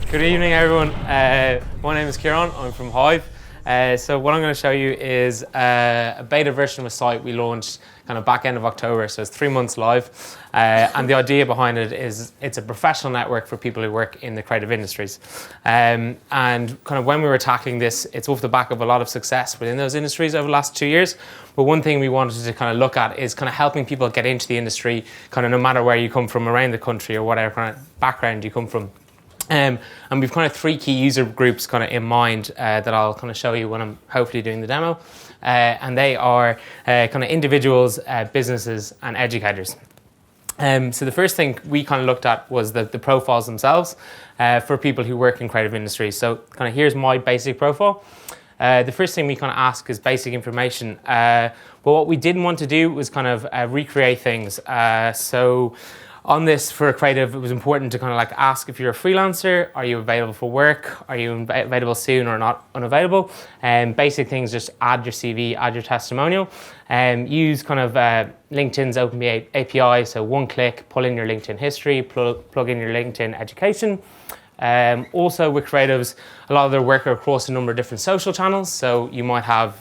Good evening, everyone. My name is Kieran. I'm from Hiive. So what I'm going to show you is a beta version of a site we launched kind of back end of October, so it's 3 months live. And the idea behind it is it's a professional network for people who work in the creative industries. And kind of when we were tackling this, it's off the back of a lot of success within those industries over the last 2 years. But one thing we wanted to kind of look at is kind of helping people get into the industry, kind of no matter where you come from around the country or whatever kind of background you come from. And we've kind of 3 key user groups kind of in mind that I'll kind of show you when I'm hopefully doing the demo. And they are kind of individuals, businesses and educators. So the first thing we kind of looked at was the profiles themselves for people who work in creative industries. So kind of here's my basic profile. The first thing we kind of ask is basic information. But what we didn't want to do was kind of recreate things. So on this, for a creative, it was important to kind of like ask if you're a freelancer, are you available for work, are you available soon or not unavailable, and basic things, just add your CV, add your testimonial, and use kind of LinkedIn's Open API, so one click, pull in your LinkedIn history, plug in your LinkedIn education. Also with creatives, a lot of their work are across a number of different social channels. So you might have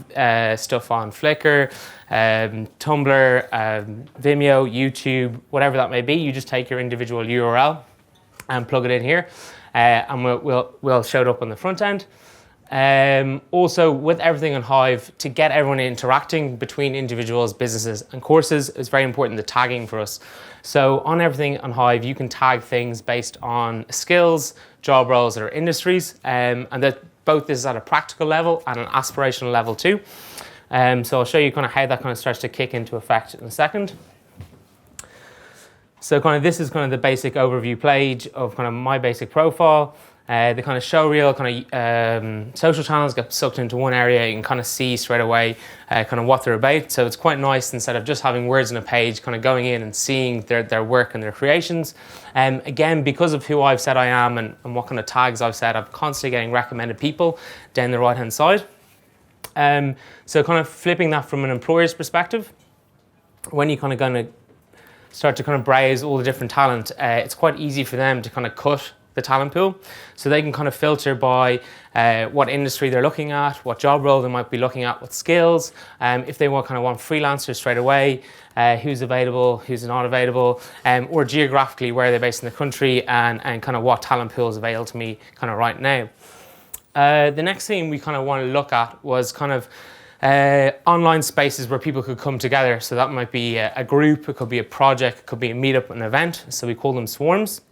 stuff on Flickr, Tumblr, Vimeo, YouTube, whatever that may be. You just take your individual URL and plug it in here, and we'll show it up on the front end. Also, with everything on Hiive, to get everyone interacting between individuals, businesses and courses, is very important, the tagging for us. So on everything on Hiive, you can tag things based on skills, job roles or industries, and that both this is at a practical level and an aspirational level too. So I'll show you kind of how that kind of starts to kick into effect in a second. So kind of this is kind of the basic overview page of kind of my basic profile. The kind of show reel, kind of social channels get sucked into one area. You can kind of see straight away kind of what they're about. So it's quite nice, instead of just having words on a page, kind of going in and seeing their work and their creations. Again, because of who I've said I am and what kind of tags I've said, I'm constantly getting recommended people down the right hand side. So kind of flipping that from an employer's perspective, when you kind of going to start to kind of browse all the different talent, it's quite easy for them to kind of cut the talent pool. So they can kind of filter by what industry they're looking at, what job role they might be looking at, what skills, if they want freelancers straight away, who's available, who's not available, or geographically where they're based in the country, and kind of what talent pool is available to me kind of right now. The next thing we kind of want to look at was kind of online spaces where people could come together. So that might be a group, it could be a project, it could be a meetup, an event. So we call them swarms.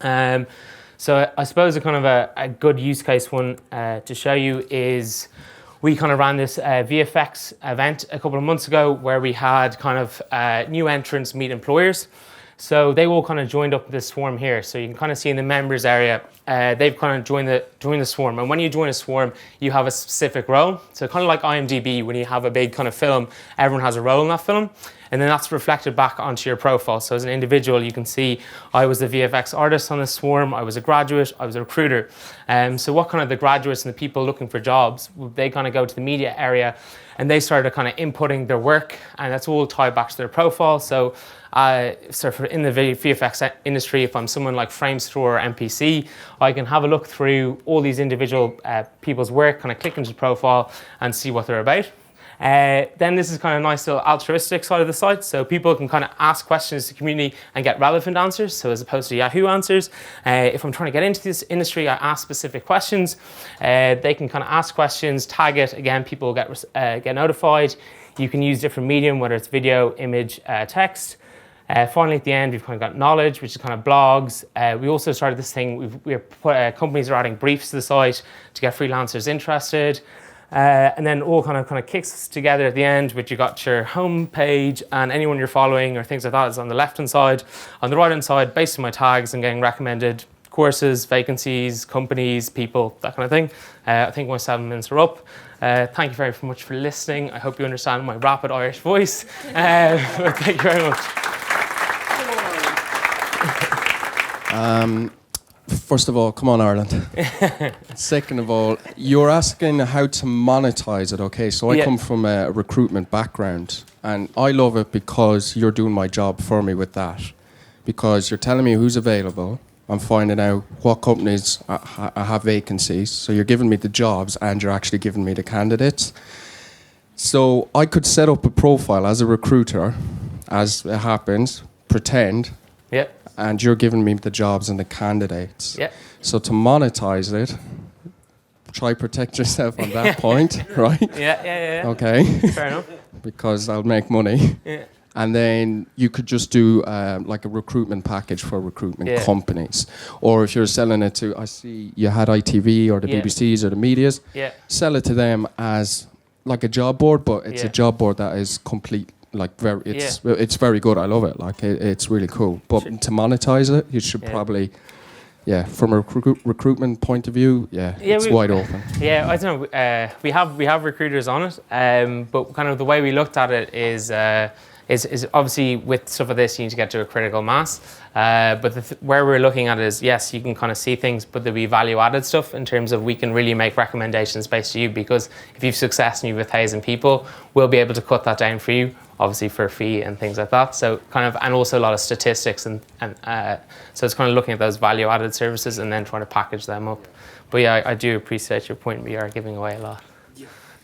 So I suppose a kind of a good use case one to show you is we kind of ran this VFX event a couple of months ago where we had kind of new entrants meet employers. So they all kind of joined up this swarm here. So you can kind of see in the members area, they've kind of joined the swarm. And when you join a swarm, you have a specific role. So kind of like IMDb, when you have a big kind of film, everyone has a role in that film. And then that's reflected back onto your profile. So as an individual, you can see I was the VFX artist on the swarm, I was a graduate, I was a recruiter. So what kind of the graduates and the people looking for jobs, they kind of go to the media area and they started kind of inputting their work, and that's all tied back to their profile. So in the VFX industry, if I'm someone like Framestore or MPC, I can have a look through all these individual people's work, kind of click into the profile and see what they're about. Then this is kind of a nice little altruistic side of the site, so people can kind of ask questions to the community and get relevant answers, so as opposed to Yahoo answers. If I'm trying to get into this industry, I ask specific questions. They can kind of ask questions, tag it, again, people get notified. You can use different medium, whether it's video, image, text. Finally, at the end, we've kind of got knowledge, which is kind of blogs. We also started this thing, companies are adding briefs to the site to get freelancers interested. And then all kind of kicks together at the end, which you got your home page and anyone you're following or things like that is on the left hand side. On the right hand side, based on my tags, I'm getting recommended courses, vacancies, companies, people, that kind of thing. I think my 7 minutes are up. Thank you very much for listening. I hope you understand my rapid Irish voice. Thank you very much. First of all, come on, Ireland. Second of all, you're asking how to monetize it, okay? So I come from a recruitment background, and I love it because you're doing my job for me with that. Because you're telling me who's available, I'm finding out what companies have vacancies. So you're giving me the jobs and you're actually giving me the candidates. So I could set up a profile as a recruiter, as it happens, pretend, and you're giving me the jobs and the candidates. So to monetize it, try protect yourself on that point, right? Okay. Fair enough. Because I'll make money. And then you could just do like a recruitment package for recruitment companies. Or if you're selling it to, I see you had ITV or the BBCs or the medias, sell it to them as like a job board, but it's a job board that is complete, like it's very good. I love it. Like it's really cool. But to monetize it, you should probably, from a recruitment point of view, it's wide open. I don't know. We have recruiters on it, but kind of the way we looked at it is obviously with stuff like this you need to get to a critical mass. But where we're looking at is, yes, you can kind of see things, but there'll be value-added stuff in terms of we can really make recommendations based on you, because if you've success and you've 1,000 people, we'll be able to cut that down for you, obviously for a fee and things like that. So kind of, and also a lot of statistics and so it's kind of looking at those value-added services and then trying to package them up. But yeah, I do appreciate your point. We are giving away a lot.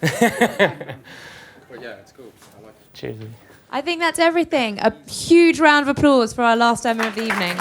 But yeah, it's cool. I like it. Cheers. I think that's everything. A huge round of applause for our last demo of the evening.